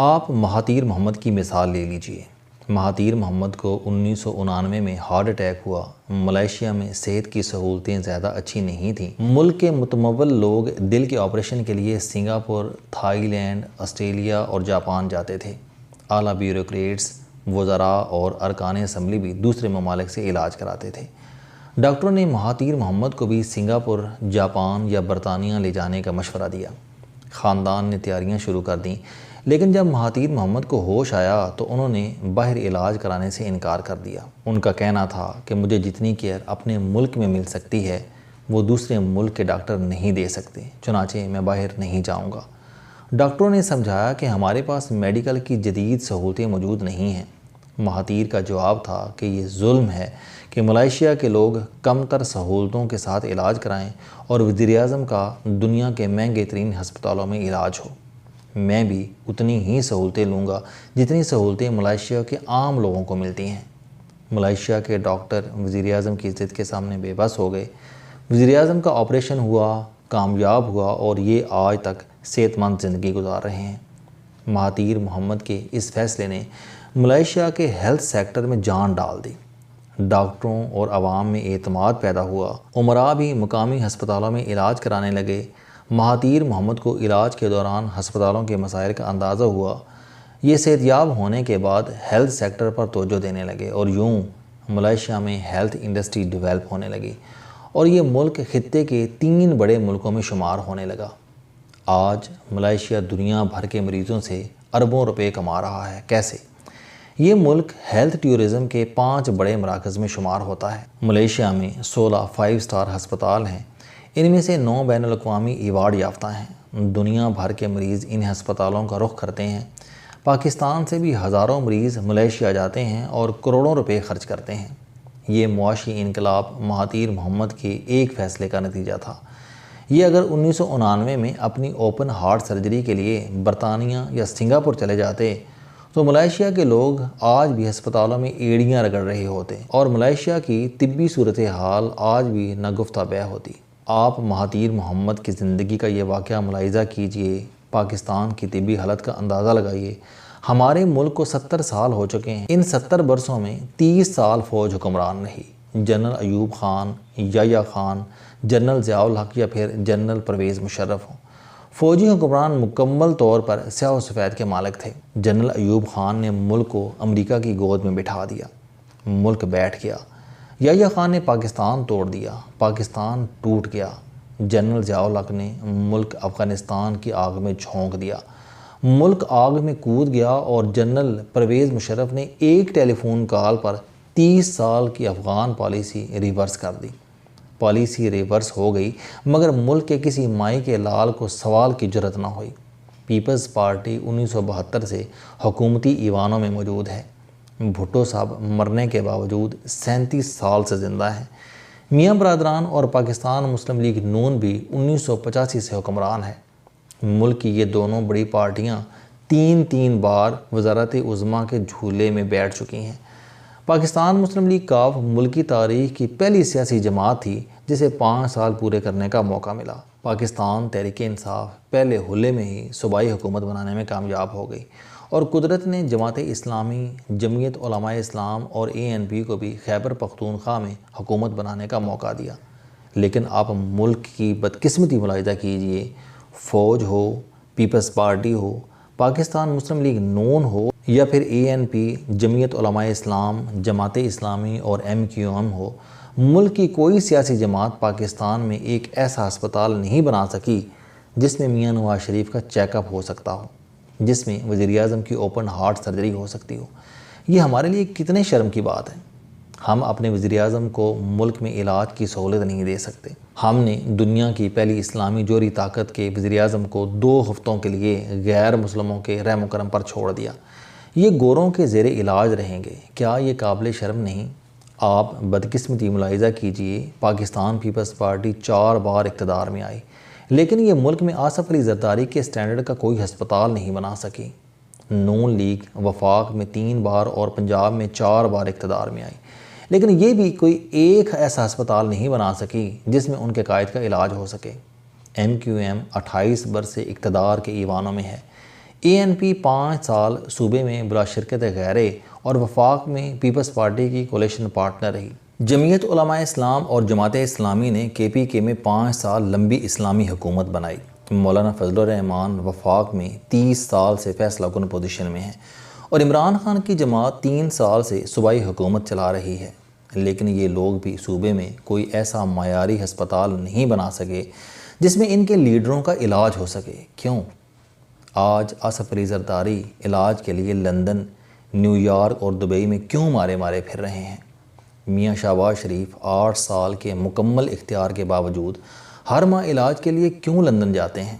آپ Mahathir Mohamad کی مثال لے لیجئے۔ مہاتیر محمد کو 1999 میں ہارٹ اٹیک ہوا۔ ملائیشیا میں صحت کی سہولتیں زیادہ اچھی نہیں تھیں۔ ملک کے متمول لوگ دل کے آپریشن کے لیے سنگاپور، تھائی لینڈ، آسٹریلیا اور جاپان جاتے تھے۔ اعلیٰ بیوروکریٹس، وزراء اور ارکان اسمبلی بھی دوسرے ممالک سے علاج کراتے تھے۔ ڈاکٹروں نے مہاتیر محمد کو بھی سنگاپور، جاپان یا برطانیہ لے جانے کا مشورہ دیا۔ خاندان نے تیاریاں شروع کر دیں، لیکن جب مہاتیر محمد کو ہوش آیا تو انہوں نے باہر علاج کرانے سے انکار کر دیا۔ ان کا کہنا تھا کہ مجھے جتنی کیئر اپنے ملک میں مل سکتی ہے وہ دوسرے ملک کے ڈاکٹر نہیں دے سکتے، چنانچہ میں باہر نہیں جاؤں گا۔ ڈاکٹروں نے سمجھایا کہ ہمارے پاس میڈیکل کی جدید سہولتیں موجود نہیں ہیں۔ مہاتیر کا جواب تھا کہ یہ ظلم ہے کہ ملائیشیا کے لوگ کم تر سہولتوں کے ساتھ علاج کرائیں اور وزیراعظم کا دنیا کے مہنگے ترین ہسپتالوں میں علاج ہو۔ میں بھی اتنی ہی سہولتیں لوں گا جتنی سہولتیں ملائیشیا کے عام لوگوں کو ملتی ہیں۔ ملائیشیا کے ڈاکٹر وزیراعظم کی ضد کے سامنے بے بس ہو گئے۔ وزیراعظم کا آپریشن ہوا، کامیاب ہوا اور یہ آج تک صحت مند زندگی گزار رہے ہیں۔ مہاتیر محمد کے اس فیصلے نے ملائیشیا کے ہیلتھ سیکٹر میں جان ڈال دی۔ ڈاکٹروں اور عوام میں اعتماد پیدا ہوا۔ امراء بھی مقامی ہسپتالوں میں علاج کرانے لگے۔ مہاتیر محمد کو علاج کے دوران ہسپتالوں کے مسائل کا اندازہ ہوا۔ یہ صحت یاب ہونے کے بعد ہیلتھ سیکٹر پر توجہ دینے لگے اور یوں ملائیشیا میں ہیلتھ انڈسٹری ڈیولپ ہونے لگی اور یہ ملک خطے کے 3 بڑے ملکوں میں شمار ہونے لگا۔ آج ملائیشیا دنیا بھر کے مریضوں سے اربوں روپے کما رہا ہے۔ کیسے؟ یہ ملک ہیلتھ ٹیورزم کے 5 بڑے مراکز میں شمار ہوتا ہے۔ ملائیشیا میں 16 5 اسٹار ہسپتال ہیں۔ ان میں سے 9 بین الاقوامی ایوارڈ یافتہ ہیں۔ دنیا بھر کے مریض ان ہسپتالوں کا رخ کرتے ہیں۔ پاکستان سے بھی ہزاروں مریض ملائیشیا جاتے ہیں اور کروڑوں روپے خرچ کرتے ہیں۔ یہ معاشی انقلاب مہاتیر محمد کے ایک فیصلے کا نتیجہ تھا۔ یہ اگر 1999 میں اپنی اوپن ہارٹ سرجری کے لیے برطانیہ یا سنگاپور چلے جاتے تو ملائیشیا کے لوگ آج بھی ہسپتالوں میں ایڑیاں رگڑ رہے ہوتے اور ملائیشیا کی طبی صورتحال آج بھی ناگفتہ بیع ہوتی۔ آپ مہاتیر محمد کی زندگی کا یہ واقعہ ملاحظہ کیجئے، پاکستان کی طبی حالت کا اندازہ لگائیے۔ ہمارے ملک کو 70 سال ہو چکے ہیں۔ ان 70 برسوں میں 30 سال فوج حکمران رہی۔ جنرل ایوب خان، یحییٰ خان، جنرل ضیاء الحق یا پھر جنرل پرویز مشرف ہوں۔ فوجی حکمران مکمل طور پر سیاہ و سفید کے مالک تھے۔ جنرل ایوب خان نے ملک کو امریکہ کی گود میں بٹھا دیا۔ ملک بیٹھ گیا۔ یحییٰ خان نے پاکستان توڑ دیا۔ پاکستان ٹوٹ گیا۔ جنرل ضیاء الحق نے ملک افغانستان کی آگ میں جھونک دیا۔ ملک آگ میں کود گیا اور جنرل پرویز مشرف نے ایک ٹیلی فون کال پر 30 سال کی افغان پالیسی ریورس کر دی۔ پالیسی ریورس ہو گئی مگر ملک کے کسی مائی کے لال کو سوال کی جرأت نہ ہوئی۔ پیپلز پارٹی 1972 سے حکومتی ایوانوں میں موجود ہے۔ بھٹو صاحب مرنے کے باوجود 37 سال سے زندہ ہیں۔ میاں برادران اور پاکستان مسلم لیگ نون بھی 1985 سے حکمران ہے۔ ملک کی یہ دونوں بڑی پارٹیاں 3 بار وزارت عظمیٰ کے جھولے میں بیٹھ چکی ہیں۔ پاکستان مسلم لیگ کاف ملکی تاریخ کی پہلی سیاسی جماعت تھی جسے 5 سال پورے کرنے کا موقع ملا۔ پاکستان تحریک انصاف پہلے حلے میں ہی صوبائی حکومت بنانے میں کامیاب ہو گئی اور قدرت نے جماعت اسلامی، جمعیت علماء اسلام اور ANP کو بھی خیبر پختونخوا میں حکومت بنانے کا موقع دیا۔ لیکن آپ ملک کی بدقسمتی ملاحظہ کیجئے، فوج ہو، پیپلز پارٹی ہو، پاکستان مسلم لیگ نون ہو یا پھر ANP، جمعیت علماء اسلام، جماعت اسلامی اور MQM ہو، ملک کی کوئی سیاسی جماعت پاکستان میں ایک ایسا ہسپتال نہیں بنا سکی جس میں میاں نواز شریف کا چیک اپ ہو سکتا ہو، جس میں وزیراعظم کی اوپن ہارٹ سرجری ہو سکتی ہو۔ یہ ہمارے لیے کتنے شرم کی بات ہے۔ ہم اپنے وزیراعظم کو ملک میں علاج کی سہولت نہیں دے سکتے۔ ہم نے دنیا کی پہلی اسلامی جوہری طاقت کے وزیراعظم کو 2 ہفتوں کے لیے غیر مسلموں کے رحم و کرم پر چھوڑ دیا۔ یہ گوروں کے زیر علاج رہیں گے۔ کیا یہ قابل شرم نہیں؟ آپ بدقسمتی ملاحظہ کیجئے، پاکستان پیپلز پارٹی 4 بار اقتدار میں آئی لیکن یہ ملک میں آصف علی زرداری کے سٹینڈرڈ کا کوئی ہسپتال نہیں بنا سکی۔ نون لیگ وفاق میں 3 بار اور پنجاب میں 4 بار اقتدار میں آئی لیکن یہ بھی کوئی ایک ایسا ہسپتال نہیں بنا سکی جس میں ان کے قائد کا علاج ہو سکے۔ MQM 28 برس سے اقتدار کے ایوانوں میں ہے۔ ANP 5 سال صوبے میں بلا شرکت غیرے اور وفاق میں پیپلز پارٹی کی کولیشن پارٹنر رہی۔ جمعیت علماء اسلام اور جماعت اسلامی نے KPK میں 5 سال لمبی اسلامی حکومت بنائی۔ مولانا فضل الرحمان وفاق میں 30 سال سے فیصلہ کن پوزیشن میں ہیں اور عمران خان کی جماعت 3 سال سے صوبائی حکومت چلا رہی ہے، لیکن یہ لوگ بھی صوبے میں کوئی ایسا معیاری ہسپتال نہیں بنا سکے جس میں ان کے لیڈروں کا علاج ہو سکے۔ کیوں؟ آج آصف علی زرداری علاج کے لیے لندن، نیو یارک اور دبئی میں کیوں مارے پھر رہے ہیں؟ میاں شہباز شریف 8 سال کے مکمل اختیار کے باوجود ہر ماہ علاج کے لیے کیوں لندن جاتے ہیں؟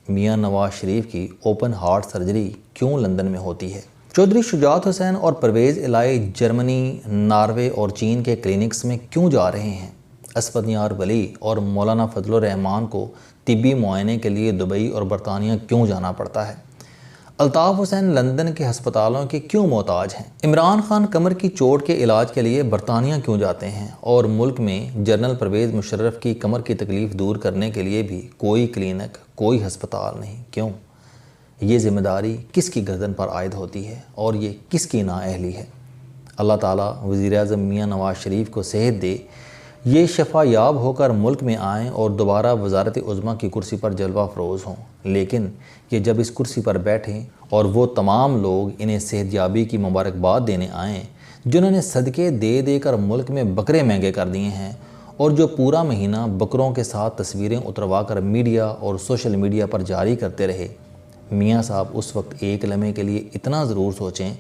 میاں نواز شریف کی اوپن ہارٹ سرجری کیوں لندن میں ہوتی ہے؟ چودھری شجاعت حسین اور پرویز الہی جرمنی، ناروے اور چین کے کلینکس میں کیوں جا رہے ہیں؟ اسود نیار ولی اور مولانا فضل الرحمان کو طبی معائنے کے لیے دبئی اور برطانیہ کیوں جانا پڑتا ہے؟ الطاف حسین لندن کے ہسپتالوں کے کیوں محتاج ہیں؟ عمران خان کمر کی چوٹ کے علاج کے لیے برطانیہ کیوں جاتے ہیں اور ملک میں جنرل پرویز مشرف کی کمر کی تکلیف دور کرنے کے لیے بھی کوئی کلینک، کوئی ہسپتال نہیں؟ کیوں؟ یہ ذمہ داری کس کی گردن پر عائد ہوتی ہے اور یہ کس کی نااہلی ہے؟ اللہ تعالیٰ وزیر اعظم میاں نواز شریف کو صحت دے، یہ شفا یاب ہو کر ملک میں آئیں اور دوبارہ وزارت عظمیٰ کی کرسی پر جلوہ افروز ہوں، لیکن یہ جب اس کرسی پر بیٹھیں اور وہ تمام لوگ انہیں صحت یابی کی مبارکباد دینے آئیں جنہوں نے صدقے دے کر ملک میں بکرے مہنگے کر دیے ہیں اور جو پورا مہینہ بکروں کے ساتھ تصویریں اتروا کر میڈیا اور سوشل میڈیا پر جاری کرتے رہے، میاں صاحب اس وقت ایک لمحے کے لیے اتنا ضرور سوچیں،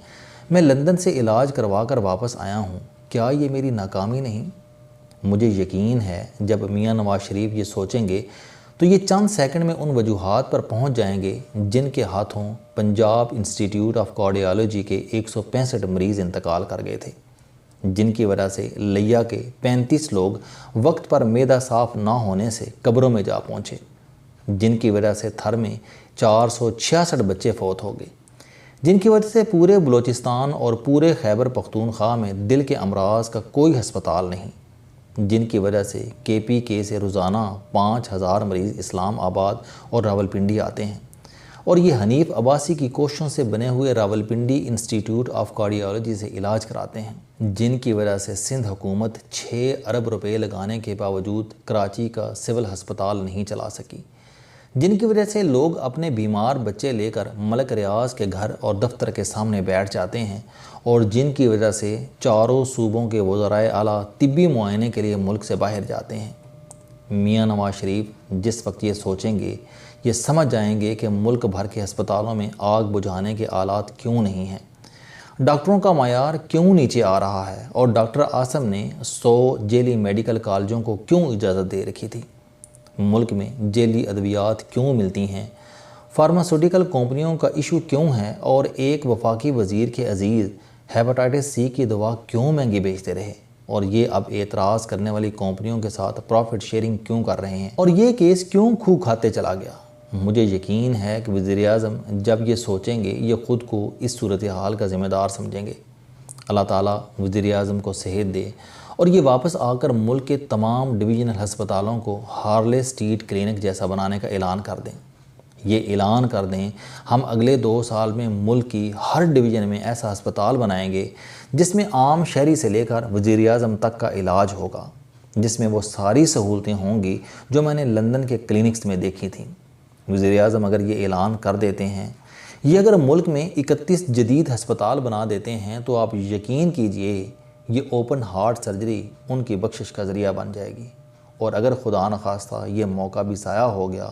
میں لندن سے علاج کروا کر واپس آیا ہوں، کیا یہ میری ناکامی نہیں؟ مجھے یقین ہے جب میاں نواز شریف یہ سوچیں گے تو یہ چند سیکنڈ میں ان وجوہات پر پہنچ جائیں گے جن کے ہاتھوں پنجاب انسٹیٹیوٹ آف کارڈیالوجی کے 165 مریض انتقال کر گئے تھے، جن کی وجہ سے لیا کے 35 لوگ وقت پر معدہ صاف نہ ہونے سے قبروں میں جا پہنچے، جن کی وجہ سے تھر میں 466 بچے فوت ہو گئے، جن کی وجہ سے پورے بلوچستان اور پورے خیبر پختونخوا میں دل کے امراض کا کوئی ہسپتال نہیں، جن کی وجہ سے KPK سے روزانہ 5000 مریض اسلام آباد اور راولپنڈی آتے ہیں اور یہ حنیف عباسی کی کوششوں سے بنے ہوئے راولپنڈی انسٹیٹیوٹ آف کارڈیالوجی سے علاج کراتے ہیں، جن کی وجہ سے سندھ حکومت 6 ارب روپے لگانے کے باوجود کراچی کا سول ہسپتال نہیں چلا سکی، جن کی وجہ سے لوگ اپنے بیمار بچے لے کر ملک ریاض کے گھر اور دفتر کے سامنے بیٹھ جاتے ہیں اور جن کی وجہ سے چاروں صوبوں کے وزرائے اعلیٰ طبی معائنے کے لیے ملک سے باہر جاتے ہیں۔ میاں نواز شریف جس وقت یہ سوچیں گے، یہ سمجھ جائیں گے کہ ملک بھر کے ہسپتالوں میں آگ بجھانے کے آلات کیوں نہیں ہیں، ڈاکٹروں کا معیار کیوں نیچے آ رہا ہے اور ڈاکٹر عاصم نے 100 ذیلی میڈیکل کالجوں کو کیوں اجازت دے رکھی تھی، ملک میں ذیلی ادویات کیوں ملتی ہیں، فارماسیوٹیکل کمپنیوں کا ایشو کیوں ہے اور ایک وفاقی وزیر کے عزیز ہیپاٹائٹس C کی دوا کیوں مہنگی بیچتے رہے اور یہ اب اعتراض کرنے والی کمپنیوں کے ساتھ پروفٹ شیئرنگ کیوں کر رہے ہیں اور یہ کیس کیوں کھو کھاتے چلا گیا؟ مجھے یقین ہے کہ وزیر اعظم جب یہ سوچیں گے یہ خود کو اس صورتحال کا ذمہ دار سمجھیں گے۔ اللہ تعالیٰ وزیر اعظم کو صحت دے اور یہ واپس آ کر ملک کے تمام ڈویژنل ہسپتالوں کو ہارلے اسٹریٹ کلینک جیسا بنانے کا اعلان کر دیں۔ یہ اعلان کر دیں ہم اگلے 2 سال میں ملک کی ہر ڈویژن میں ایسا ہسپتال بنائیں گے جس میں عام شہری سے لے کر وزیر اعظم تک کا علاج ہوگا، جس میں وہ ساری سہولتیں ہوں گی جو میں نے لندن کے کلینکس میں دیکھی تھیں۔ وزیر اعظم اگر یہ اعلان کر دیتے ہیں، یہ اگر ملک میں 31 جدید ہسپتال بنا دیتے ہیں تو آپ یقین کیجئے یہ اوپن ہارٹ سرجری ان کی بخشش کا ذریعہ بن جائے گی، اور اگر خدا نخواستہ یہ موقع بھی ضائع ہو گیا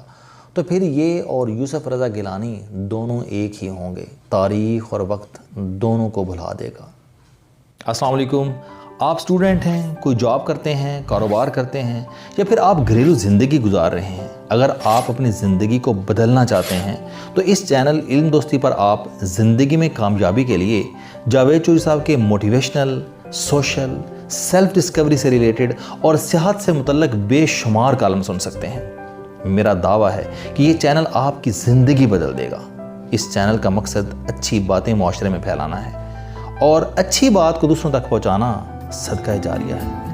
تو پھر یہ اور یوسف رضا گیلانی دونوں ایک ہی ہوں گے، تاریخ اور وقت دونوں کو بھلا دے گا۔ السلام علیکم، آپ سٹوڈنٹ ہیں، کوئی جاب کرتے ہیں، کاروبار کرتے ہیں یا پھر آپ گھریلو زندگی گزار رہے ہیں، اگر آپ اپنی زندگی کو بدلنا چاہتے ہیں تو اس چینل علم دوستی پر آپ زندگی میں کامیابی کے لیے جاوید چوہری صاحب کے موٹیویشنل، سوشل، سیلف ڈسکوری سے ریلیٹڈ اور صحت سے متعلق بے شمار کالم سن سکتے ہیں۔ میرا دعویٰ ہے کہ یہ چینل آپ کی زندگی بدل دے گا۔ اس چینل کا مقصد اچھی باتیں معاشرے میں پھیلانا ہے اور اچھی بات کو دوسروں تک پہنچانا صدقہ جاریہ ہے۔